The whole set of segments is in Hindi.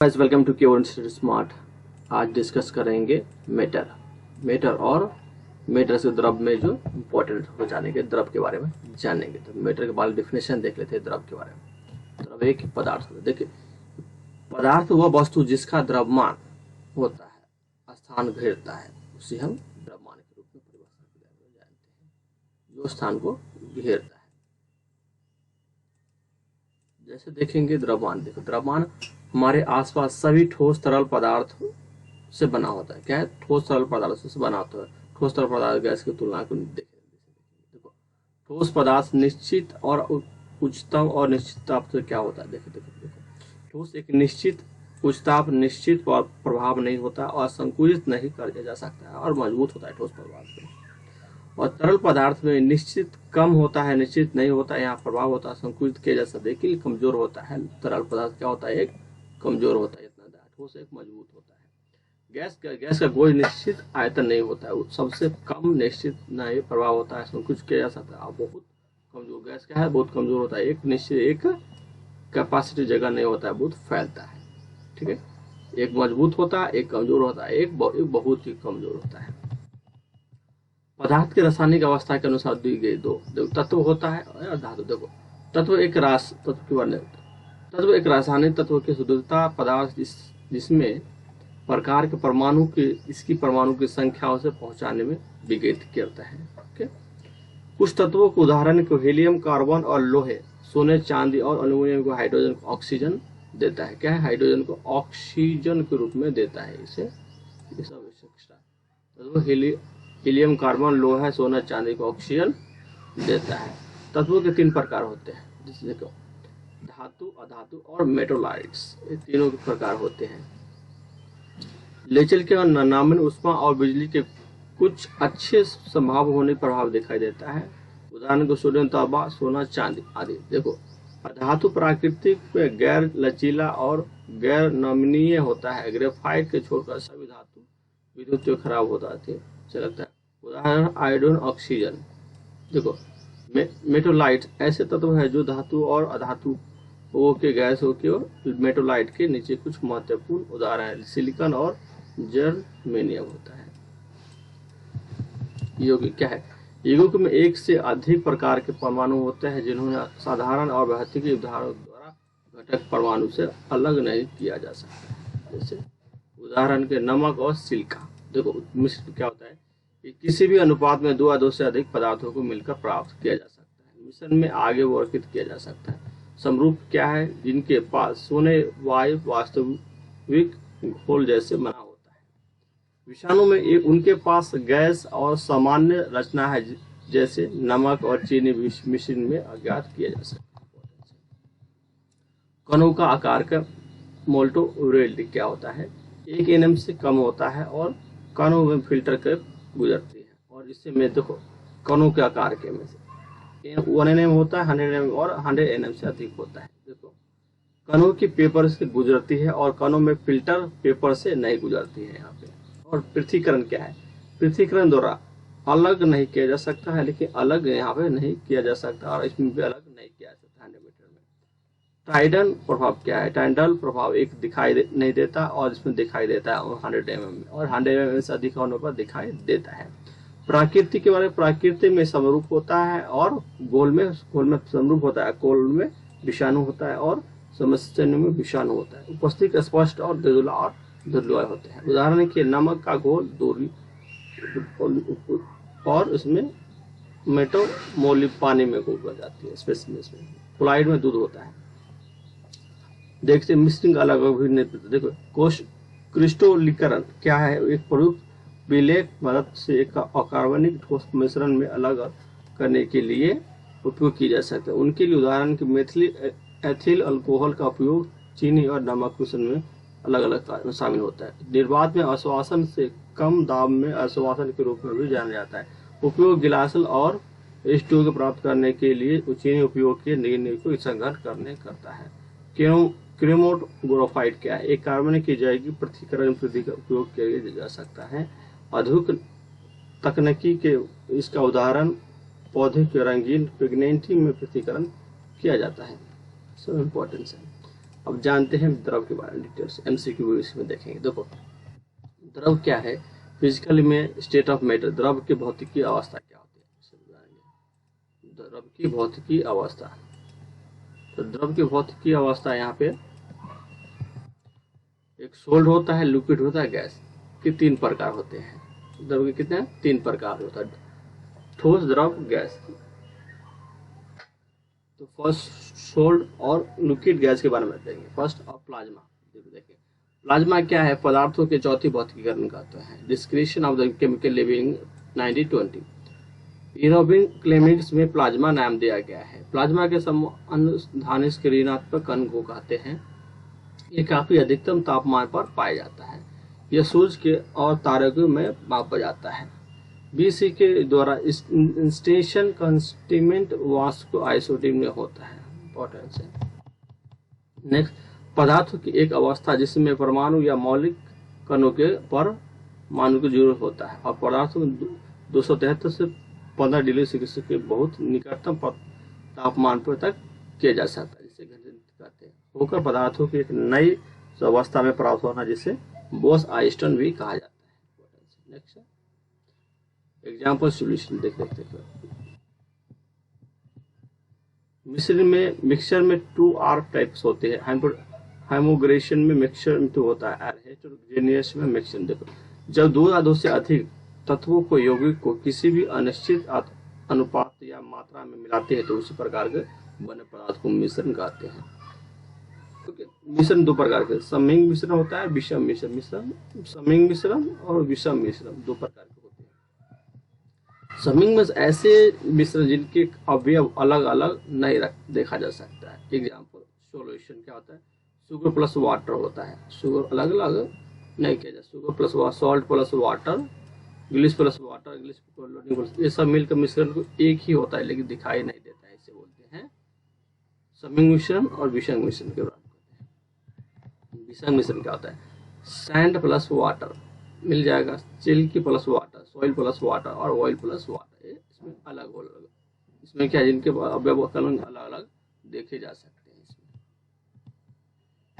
Guys welcome to Cure Smart. आज डिस्कस करेंगे मेटर और मेटर से द्रव में जो इम्पोर्टेंट हो जाने के द्रव के बारे में जानेंगे। तो मेटर के बारे में डेफिनेशन देख लेते हैं द्रव के बारे में। द्रव एक पदार्थ होता है। देखिए, पदार्थ वह वस्तु जिसका द्रव्यमान होता है, स्थान घेरता है, उसे हम द्रव्यमान के रूप में परिभाषित जानते हैं, जो स्थान को घेरता है। जैसे देखेंगे द्रव्यमान, देखो द्रव्यमान हमारे आसपास सभी ठोस तरल पदार्थ से बना होता है। क्या है? ठोस तरल पदार्थ से बना होता है। ठोस तरल पदार्थ गैस की तुलना को देखो, ठोस पदार्थ निश्चित और उच्चतम और निश्चित ताप से क्या होता है। देखो ठोस एक निश्चित उच्च ताप, निश्चित प्रभाव नहीं होता और संकुचित नहीं किया जा सकता है और मजबूत होता है ठोस पदार्थ में। और तरल पदार्थ में निश्चित कम होता है, निश्चित नहीं होता है, यहाँ प्रभाव होता है, संकुचित किया जा सकता है, लेकिन कमजोर होता है। तरल पदार्थ क्या होता है? एक कमजोर होता है, इतना ठोस एक मजबूत होता है। गैस का कोई निश्चित आयतन नहीं होता है, सबसे कम निश्चित नहीं प्रभाव होता है, संकुचित किया जा सकता है। बहुत कमजोर गैस क्या है? बहुत कमजोर होता है, एक निश्चित एक कैपेसिटी जगह नहीं होता है, बहुत फैलता है। ठीक है, एक मजबूत होता है, एक कमजोर होता है, एक बहुत ही कमजोर होता है। पदार्थ की रासायनिक अवस्था के अनुसार दी गई दो तत्व होता है और धातु। देखो तत्व एक रासायनिक तत्व की शुद्धता पदार्थ जिसमें प्रकार के परमाणु की इसकी परमाणु की संख्याओं से पहुंचाने में विघटित करता है। कुछ तत्वों को उदाहरण को हीलियम, कार्बन और लोहे, सोने, चांदी और एल्यूमिनियम को हाइड्रोजन को ऑक्सीजन देता है। क्या है? हाइड्रोजन को ऑक्सीजन के रूप में देता है। इसे हीलियम, कार्बन, लोहा, सोना, चांदी को ऑक्सीजन देता है। तत्वों के तीन प्रकार होते हैं, जैसे देखो धातु, अधातु और मेटोलाइट्स, ये तीनों के प्रकार होते हैं। लेचल के नामिन उष्मा और बिजली के कुछ अच्छे संभाव होने प्रभाव दिखाई देता है। उदाहरण को सोडियम, तांबा, सोना, चांदी आदि। देखो अधातु प्राकृतिक में गैर लचीला और गैर नमनीय होता है। ग्रेफाइट के छोड़कर सभी धातु विद्युत खराब हो जाती है, लगता है। उदाहरण आयोडीन, ऑक्सीजन। देखो मेटोलाइट ऐसे तत्व है जो धातु और अधातु के गैसों के और मेटोलाइट के नीचे कुछ महत्वपूर्ण उदाहरण है। सिलिकॉन और जर्मेनियम होता है। यौगिक क्या है? यौगिक में एक से अधिक प्रकार के परमाणु होते हैं जिन्होंने साधारण और भौतिकी उदाहरणों द्वारा घटक परमाणु से अलग नहीं किया जा सकता है। जैसे उदाहरण के नमक और सिलिका। देखो मिश्रण क्या होता है कि किसी भी अनुपात में दो या दो से अधिक पदार्थों को मिलकर प्राप्त किया जा सकता है। मिश्रण में आगे वर्गीकृत किया जा सकता है। समरूप क्या है? जिनके पास सोने वायु वास्तविक घोल जैसे बना होता है। विषाणु में एक उनके पास गैस और सामान्य रचना है, जैसे नमक और चीनी मिश्रण में अज्ञात किया जा सकता है। कणों का आकार का मोल्टोरेलिटी क्या होता है? 1 nm से कम होता है और कणों में फिल्टर कर गुजरती है। और इससे में देखो कणों के आकार के में से 1 nm होता है, 100 nm और 100 nm से अधिक होता है। देखो कणों की पेपर से गुजरती है और कणों में फिल्टर पेपर से नहीं गुजरती है यहाँ पे। और पृथक्करण क्या है? पृथक्करण द्वारा अलग नहीं किया जा सकता है, लेकिन अलग यहाँ पे नहीं किया जा सकता और इसमें भी अलग नहीं किया जा सकता 100 मीटर में। टाइडल प्रभाव क्या है? टाइडल प्रभाव एक दिखाई नहीं देता और इसमें दिखाई देता है 100 mm में, और 100 mm से अधिक होने पर दिखाई देता है। प्रकृति के बारे में, प्रकृति में समरूप होता है और गोल में समरूप होता है। गोल में विषाणु होता है और समस्थानिक में विषाणु होता है। उपस्थित स्पष्ट और दुर्लभ होते हैं। उदाहरण के नमक का घोल दूरी और इसमें मेटोमोली पानी में घुल जाती है। स्पेशली इसमें क्लोराइड में दूध होता है। देखते मिश्रण अलग अभिन्न। देखो क्रिस्टलीकरण क्या है? एक प्रयुक्त विलेय मदद से एक अकार्बनिक ठोस मिश्रण में अलग करने के लिए उपयोग की जा सकता है। उनके लिए उदाहरण के एथिल अल्कोहल का उपयोग चीनी और नमक मिश्रण में अलग अलग कार्य में शामिल होता है। निर्वात में आश्वासन से कम दाब में आश्वासन के रूप में भी जाना जाता है। उपयोग गिलासल और स्टोव को प्राप्त करने के लिए चीनी उपयोग के निर्णय को संघर्ष करता है। क्रोमेटोग्राफाइट क्या है? एक कार्बनिक की जैविक पृथक्करण वृद्धि का उपयोग किया जा सकता है। आधुनिक तकनीकी के इसका उदाहरण पौधे के रंगीन पिगमेंटिंग में पृथक्करण किया जाता है। सब इम्पोर्टेंस है। अब जानते हैं द्रव के बारे में डिटेल से, MCQ इसमें देखेंगे। देखो द्रव क्या है, फिजिकली में स्टेट ऑफ मैटर, द्रव की भौतिकी अवस्था क्या होती है, द्रव की भौतिकी अवस्था। तो द्रव की भौतिकी अवस्था यहाँ पे एक सोल्ड होता है, लिक्विड होता है, गैस के 3 प्रकार होते हैं। द्रव के कितने 3 प्रकार होता है, ठोस, द्रव, गैस। तो फर्स्ट सोल्ड और लिक्विड गैस के बारे में देखेंगे। फर्स्ट और प्लाज्मा। देखिए प्लाज्मा क्या है, पदार्थों के चौथी भौतिकीकरण कहते हैं। Description of the chemical living 1920। Aerobic क्लेमिक्स में प्लाज्मा नाम दिया गया है। प्लाज्मा के अनुधानित ऋणात्मक कण को कहते हैं। ये काफी अधिकतम तापमान पर पाया जाता है। यह सूरज के और तारकों में मापा जाता है। BC के द्वारा इंस्टेंशन कंस्टिमेंट वास्को आइसोटीप में होता है। इंपॉर्टेंस है। नेक्स्ट, पदार्थों की एक अवस्था जिसमें परमाणु या मौलिक कणों के परमाणु की जरूरत होता है और पदार्थों में 273 से 15 डिग्री सेल्सियस के बहुत निकटतम तापमान पर तक किया जा सकता है, जिसे घनीभूत कहते हैं। होकर पदार्थों की एक नई अवस्था में प्राप्त होना, जिसे बोस-आइंस्टीन भी कहा जाता है। नेक्स्ट एग्जाम्पल सॉल्यूशन देख लेते हैं। मिक्सचर में 2R टाइप्स होते हैं। होमोग्रेशन में मिक्सचर में 2 होता है। हेटेरोजेनियस में मिक्सचर। देखो जब 2 या 2 से अधिक तत्वों को यौगिक को किसी भी अनिश्चित अनुपात या मात्रा में मिलाते हैं तो उसी प्रकार के बने पदार्थ को मिश्रण कहते हैं। मिश्रण 2 प्रकार के, सममित मिश्रण होता है, विषम मिश्रण। सममित मिश्रण और विषम मिश्रण 2 प्रकार के होते हैं। सममित में ऐसे मिश्रण जिनके अवयव अलग अलग नहीं देखा जा सकता है। एग्जाम्पल सॉल्यूशन क्या होता है, शुगर प्लस वाटर होता है। शुगर अलग अलग नहीं किया जाता, sugar plus salt plus water, ग्लिस प्लस वाटर, ग्लिस ये सब मिलकर मिश्रण को एक ही होता है लेकिन दिखाई नहीं देता है। इसे बोलते हैं सममित मिश्रण और विषम मिश्रण के बारे में। विषम मिश्रण क्या होता है, सैंड प्लस वाटर मिल जाएगा, silky plus water, soil plus water और ऑयल प्लस वाटर। इसमें अलग अलग, इसमें क्या जिनके अवयव अलग अलग देखे जा सकते हैं। इसमें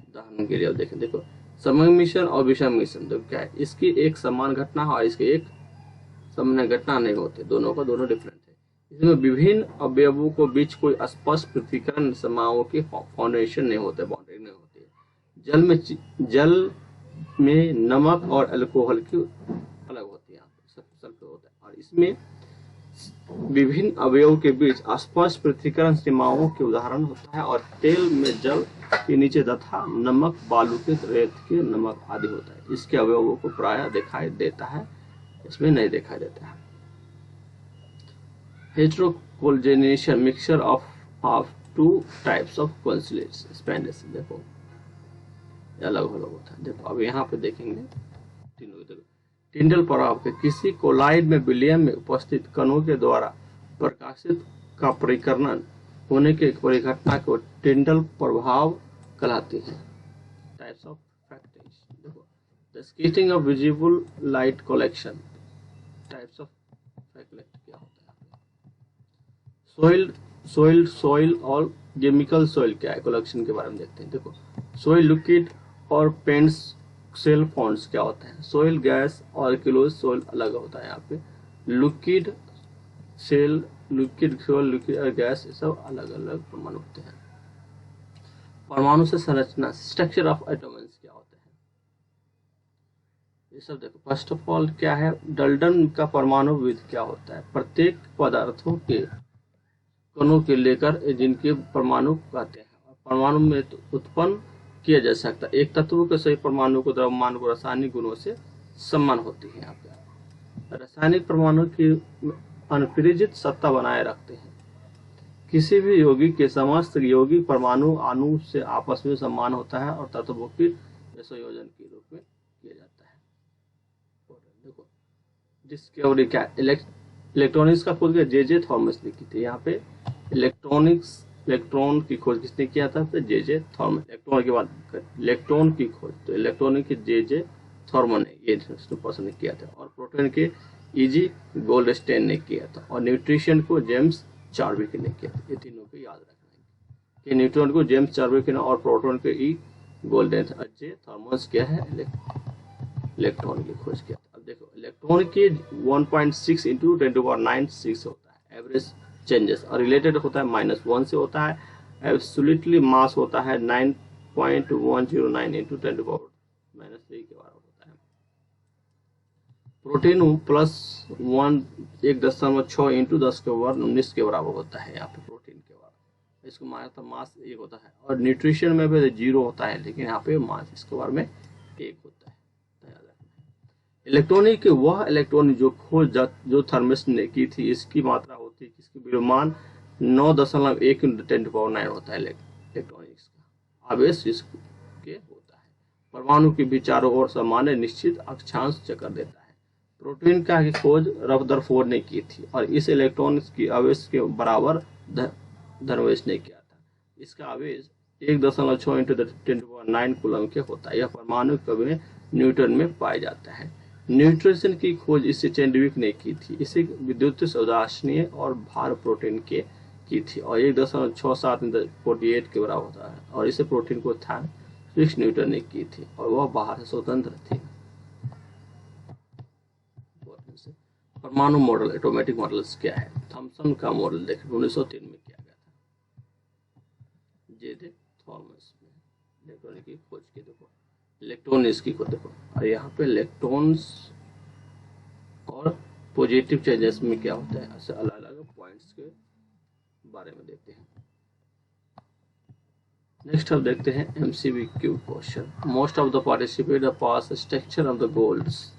उदाहरण के लिए अब देखें, देखो सममित मिश्रण और विषम मिश्रण तो क्या है, इसकी एक समान घटना और इसके एक समान घटना नहीं होते, दोनों का दोनों डिफरेंट है। इसमें विभिन्न अवयवों को बीच कोई स्पष्ट पृथक्करण सीमाओं की फाउंडेशन नहीं होते, बाउंड्री नहीं होती। जल में नमक और अल्कोहल की अलग होती है, सल्फर होता है। और इसमें विभिन्न अवयवों के बीच स्पष्ट पृथक्करण सीमाओं के उदाहरण होता है। और तेल में जल के नीचे तथा नमक बालू के रेत के नमक आदि होता है। इसके अवयवों को प्रायः दिखाई देता है, इसमें नहीं दिखाई देता है। Heterogeneous mixture of 2 types of consonants. देखो अलग अलग होता है। देखो अब यहाँ पे देखेंगे तीनों। देखो टिंडल प्रभाव के किसी कोलाइड में विलयन में उपस्थित कणों के द्वारा प्रकाशित का परिकरण होने के परिघटना को टिंडल प्रभाव कहलाती है। Types of factors. देखो the scattering of visible light collection. Types of factor क्या होता है। सोइल और केमिकल सोइल क्या है, कलेक्शन के बारे में देखते हैं। देखो सोइल लिक्विड और पेंट्स सेल फॉन्ड्स क्या होते हैं। सोइल गैस और क्लोज सोइल अलग होता है। यहाँ पे लिक्विड सेल, लिक्विड सोइल, लिक्विड और गैस ये सब अलग अलग परमाणु होते हैं। परमाणु से संरचना, स्ट्रक्चर ऑफ एटम्स क्या होते हैं, ये सब देखो। फर्स्ट ऑफ ऑल क्या है, डाल्टन का परमाणु विधि क्या होता है। प्रत्येक पदार्थों के कणों के लेकर जिनके परमाणु कहते हैं। परमाणु में तो उत्पन्न किया जा सकता है। एक तत्व के सही परमाणु को द्रव्यमान को रासायनिक गुणों से समान होती है। यहाँ पे रासायनिक परमाणु की अनप्रेरित सत्ता बनाए रखते हैं। किसी भी यौगिक के समस्त यौगिक परमाणु अणु से आपस में समान होता है और तत्वों के संयोजन के रूप में किया जाता है। देखो डिस्कवरी क्या, इलेक्ट्रॉनिक्स का खोज जे थॉमस ने की थी। यहाँ पे इलेक्ट्रॉन की खोज किसने किया था, तो जे थॉमस। इलेक्ट्रॉन के बाद इलेक्ट्रॉन की खोज तो इलेक्ट्रॉनिक की जे थॉमस ने, ये पर्सन ने किया था। और प्रोटॉन के E.G. गोल्डस्टेन ने किया था। और न्यूट्रिशन को जेम्स चार्विक ने किया था। ये तीनों को याद रखना है। के न्यूट्रॉन को जेम्स चार्विक और प्रोटॉन के ई गोल्डन जे थॉमस क्या है इलेक्ट्रॉन की खोज किया था। अब देखो इलेक्ट्रॉन के 1.6 इंटू 10⁹ होता है एवरेज चेंजेस, और रिलेटेड होता है -1 से होता है। एब्सोल्युटली मास होता है 9.109 इंटू 10⁻³ के बराबर होता है। प्रोटीन +1 1.6 इंटू 10⁻19 के बराबर होता है यहाँ पे प्रोटीन के बराबर। इसको मास मास 1 होता है, और न्यूट्रिशन में भी 0 होता है, लेकिन यहाँ पे मास इसके बारे में 1 होता है। इलेक्ट्रॉनिक के वह इलेक्ट्रॉन जो खोज जो थर्मस ने की थी, इसकी मात्रा होती है, इसकी विद्यमान 9.1 × 10⁹ होता है इलेक्ट्रॉनिक्स का आवेश इसके होता है। परमाणु की भी चारों ओर सामान्य निश्चित अक्षांश चक्कर देता है। प्रोटीन का की खोज रदरफोर्ड ने की थी, और इस इलेक्ट्रॉन की आवेश के बराबर धर्मवेश ने किया था। इसका आवेश 1.6 × 10⁹ कूलम के होता है। यह परमाणु कभी न्यूटन में पाया जाता है। न्यूट्रिशन की खोज इससे चैंडविक ने की थी। इसे विद्युत उदासीन और भार प्रोटीन के की थी, और 1.67 × 10⁴ के बराबर होता है। और इसे प्रोटीन को थॉमस न्यूटन ने की थी, और वह बाहर से स्वतंत्र थी। परमाणु मॉडल एटॉमिक मॉडल्स क्या है? थॉमसन का मॉडल देखिए 1903 में किया गया था। जे दे थॉमस ने इलेक्ट्रॉनिक की खोज की। देखो इलेक्ट्रॉन इसकी को देखो, और यहाँ पे इलेक्ट्रॉन्स और पॉजिटिव चार्जेस में क्या होता है, ऐसे अलग अलग पॉइंट्स के बारे में देखते हैं। नेक्स्ट अब देखते हैं MCQ question. Most of the participate the pass structure of the golds.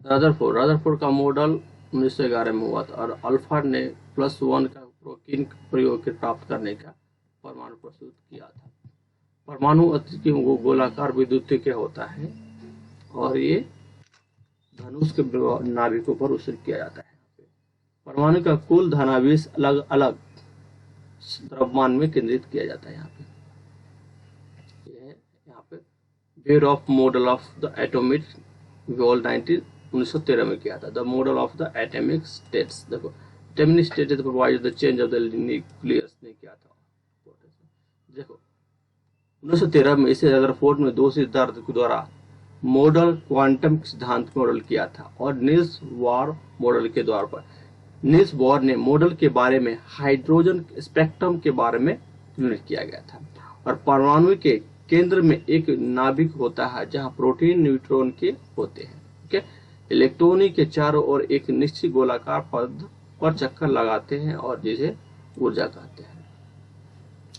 Rutherford का मॉडल 1911 में हुआ था, और अल्फा ने +1 का प्रोटीन प्रयोग प्राप्त करने का परमाणु प्रस्तुत किया था। परमाणु अति गोलाकार विद्युत के होता है, और ये धनुष के नाभिकों पर उत्सर्जित किया जाता है। परमाणु का कुल धनावेश अलग अलग द्रव्यमान में केंद्रित किया जाता है। यहाँ पे बेयर of model of the atomic gold 1913 में किया था। The model of the atomic states, देखो atomic state provide the change of the nucleus ने किया था। देखो 1913 में इसे रदरफोर्ड में 2 सिद्धांत के द्वारा मॉडल क्वांटम सिद्धांत मॉडल किया था, और नील्स बोर मॉडल के द्वारा पर नील्स बोर ने मॉडल के बारे में हाइड्रोजन स्पेक्ट्रम के बारे में किया गया था। और परमाणु के केंद्र में एक नाभिक होता है जहां प्रोटीन न्यूट्रॉन के होते हैं। ओके, इलेक्ट्रॉन के चारों ओर एक निश्चित गोलाकार पद पर चक्कर लगाते हैं, और जिसे ऊर्जा कहते हैं।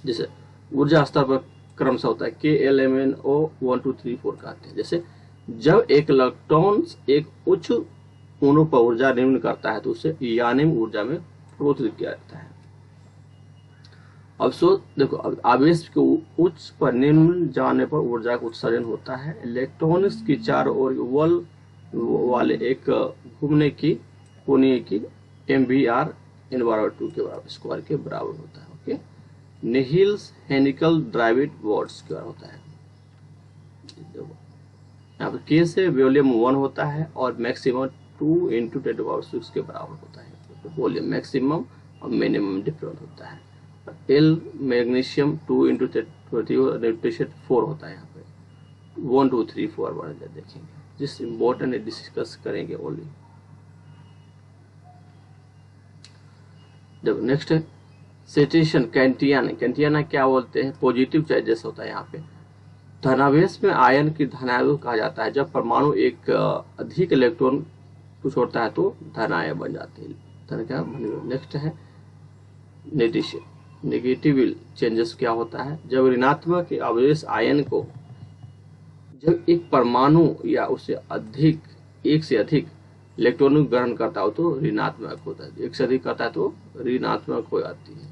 जैसे ऊर्जा स्तर पर क्रमशः होता है KLMNO 1 2 3 4 कहते हैं। जैसे जब एक इलेक्ट्रॉन एक उच्च कोणों पर ऊर्जा निम्न करता है तो उसे यानिम ऊर्जा में परिवर्तित किया जाता है। अब देखो अब आवेश के उच्च पर निम्न जाने पर ऊर्जा का उत्सर्जन होता है। इलेक्ट्रॉनिक्स की चारों ओर वल वाले एक घूमने की कोणीय की MVR n/2 के बराबर स्क्वायर के बराबर होता है। ओके, निहिल्स हेनिकल ड्राइविड वर्ड्स क्या होता है। यहाँ पे K से वॉल्यूम 1 होता है, और मैक्सिमम 2 × 10⁻⁶ के बराबर होता है। वॉल्यूम मैक्सिमम और मिनिमम डिफरेंट होता है। L मैग्नीशियम 2 × 10⁻⁴ न्यूट्रिशन 4 होता है। यहाँ पे 1 2 3 4 बढ़ देखेंगे, जिस इम्पोर्टेंट डिस्कस करेंगे ओनली। जब नेक्स्ट है सेटेशन कैंटियन क्या बोलते हैं, पॉजिटिव चार्जेस होता है। यहाँ पे धनावेश में आयन की धनावेश कहा जाता है। जब परमाणु एक अधिक इलेक्ट्रॉन को छोड़ता है तो धनायन बन जाते हैं। धन क्या। नेक्स्ट है नेगेटिव चेंजेस क्या होता है, जब ऋणात्मक आवेश आयन को जब एक परमाणु या उससे अधिक एक से अधिक इलेक्ट्रॉन ग्रहण करता हो तो ऋणात्मक होता है, एक से अधिक करता है तो ऋणात्मक हो जाती है।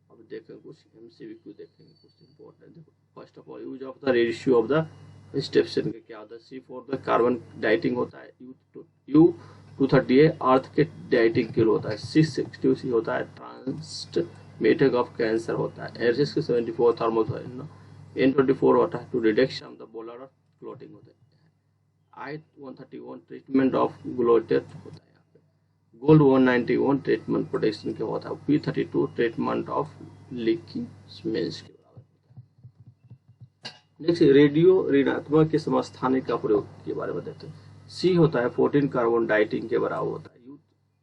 अब देखेंगे कुछ MCQ देखेंगे कुछ इंपॉर्टेंट। देखो first of all use of the ratio of the स्टेप्सन के क्या होता है। C4 द कार्बन डाइटिंग होता है। U238 अर्थ के डाइटिंग के लिए होता है। 660 होता है ट्रांसमेटिक ऑफ कैंसर होता है। एरसिस के 74 थर्मोथर्मल N24 होता है टू रिडक्शन ऑफ द बोलर क्लोटिंग होता है। I-131 ट्रीटमेंट ऑफ ग्लूटेट होता है यहाँ पे। गोल्ड 191 ट्रीटमेंट प्रोटेक्शन के होता है। P32 treatment of leaky smells के बराबर होता है। नेक्स्ट रेडियो ऋणात्मक के समस्थानिक का प्रयोग के बारे में देखते हैं। C होता है 14 कार्बन डाइटिंग के बराबर होता है।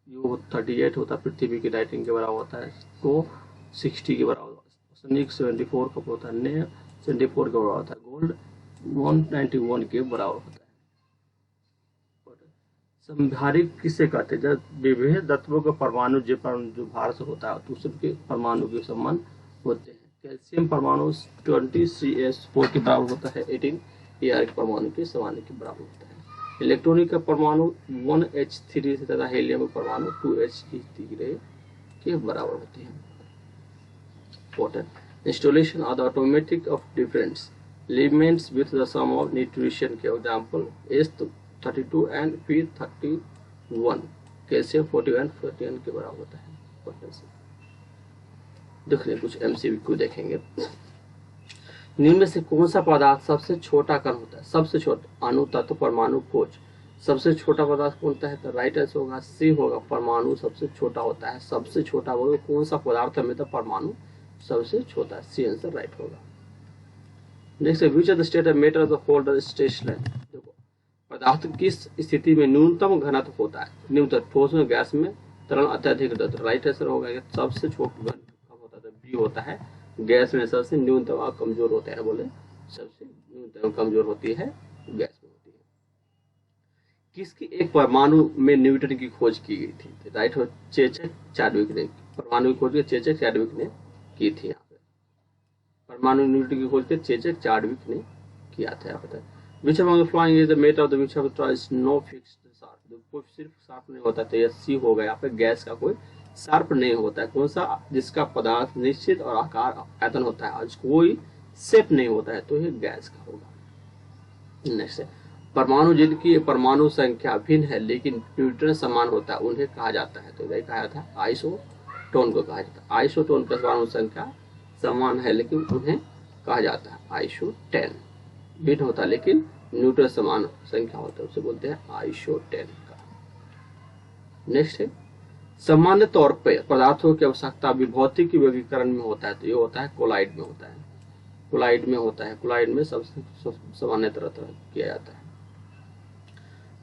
U 38 होता है पृथ्वी की डाइटिंग के बराबर होता है। को 60 के बराबर होता है। सनिक 74 का होता है। ने 74 के बराबर होता है। गोल्ड 191 के बराबर होता है। संभारिक किसे कहते हैं? जब विविध तत्वों का परमाणु जो भार से होता है तो उसके परमाणु के समान होते हैं। कैल्शियम परमाणु 20 CH4 के बराबर होता है। 18 Ar के परमाणु के समान के बराबर होता है। इलेक्ट्रॉनिक का परमाणु 1H3 से तथा हीलियम का परमाणु 2He3 के बराबर होते हैं। Installation of the automatic of different elements with the sum of nutrition के example S32 and P31 calcium 41 के बराबर होता है। देखिए कुछ MCQ देखेंगे। निम्न में से कौन सा पदार्थ सबसे छोटा कण होता है? सबसे छोटा अणु तत्व परमाणु खोज। सबसे छोटा पदार्थ कौन सा है? तो राइट आंसर होगा C होगा। परमाणु सबसे छोटा होता है। सबसे छोटा बोलो कौन सा पदार्थ में तो परमाणु सबसे छोटा है। C आंसर राइट होगा। Next which of the state of matter of the holder stationary. देखो पदार्थ किस स्थिति में न्यूनतम घनत्व होता है? न्यूनतम ठोस में, गैस में, तरल अत्यधिक द्रव। राइट आंसर होगा सबसे छोटा कब होता है? B होता है। गैस में सबसे न्यूनतम और कमजोर होते हैं। बोले सबसे न्यूनतम कमजोर होती है गैस में होती है। किसकी एक परमाणु में न्यूट्रॉन की खोज की गई थी? राइट हो चेचक चाडविक ने। परमाणु की खोज चेचक चाडविक ने की थी। यहाँ पे परमाणु न्यूट्रॉन की खोज चेचक चाडविक ने किया था। यहाँ पे which among the following is the matter of the which of the is no fixed shape. कोई सिर्फ शार्प नहीं होता तो यह C होगा। यहाँ पे गैस का कोई शार्प नहीं होता है। कौन सा? जिसका पदार्थ निश्चित और आकार आयतन होता है और कोई शेप नहीं होता है तो ये गैस का होगा। नेक्स्ट है परमाणु जिनकी परमाणु संख्या भिन्न है लेकिन न्यूट्रॉन समान होता है उन्हें कहा जाता है। तो कहा जाता है आइसोटोन को कहा जाता है। आइसोटोन का परमाणु संख्या समान है लेकिन उन्हें कहा जाता है आइसोटेन। भिन्न होता है लेकिन न्यूट्रॉन समान संख्या होता है उसे बोलते हैं आइसोटेन का। नेक्स्ट है सामान्य तौर पर पदार्थों की आवश्यकता भौतिक वर्गीकरण में होता है तो ये होता है कोलाइड में होता है। कोलाइड में होता है। कोलाइड में सबसे सामान्य तरह किया जाता है।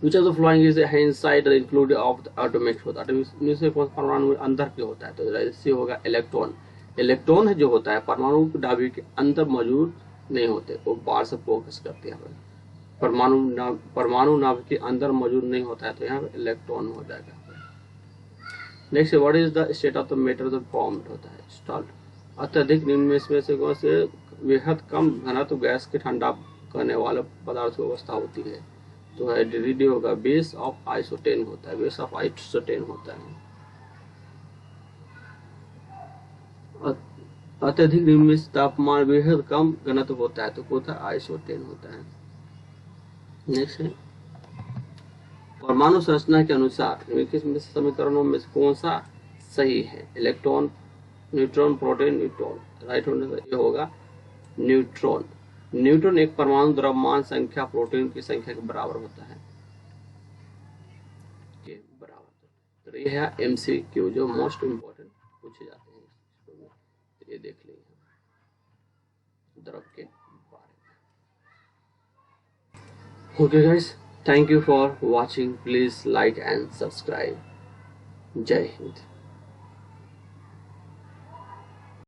Which of the following is inside or included of the atomic होता है? इनमें से कौन परमाणु अंदर के होता है? तो इससे होगा इलेक्ट्रॉन। इलेक्ट्रॉन जो होता है परमाणु डाबी के अंदर मौजूद नहीं होते, वो बाहर से फोकस करते हैं। परमाणु नाभिक के अंदर मौजूद नहीं होता है तो यहाँ पे इलेक्ट्रॉन हो जाएगा। Next what is the state of the matter the formed होता है स्टॉल्ड। अत्यधिक निम्न में से कौन से बेहद कम घनत्व गैस के ठंडा करने वाले पदार्थ की अवस्था होती है? तो है डी होगा। बेस ऑफ आइसोटेन होता है। बेस ऑफ आइसोटेन होता है। अत्यधिक निम्न में तापमान बेहद कम घनत्व होता है तो होता है आइसोटेन होता है। नेक्स्ट है परमाणु संरचना के अनुसार समीकरणों में कौन सा सही है? Electron, neutron, proton, neutron. Right ये होगा न्यूट्रॉन। न्यूट्रॉन एक परमाणु द्रव्यमान संख्या प्रोटॉन की संख्या के बराबर होता है। के बराबर। तो ये है MCQ जो मोस्ट इंपोर्टेंट पूछे जाते हैं। ये देख लेंगे द्रव के बारे में। Okay guys, thank you for watching. Please like and subscribe. Jai Hind.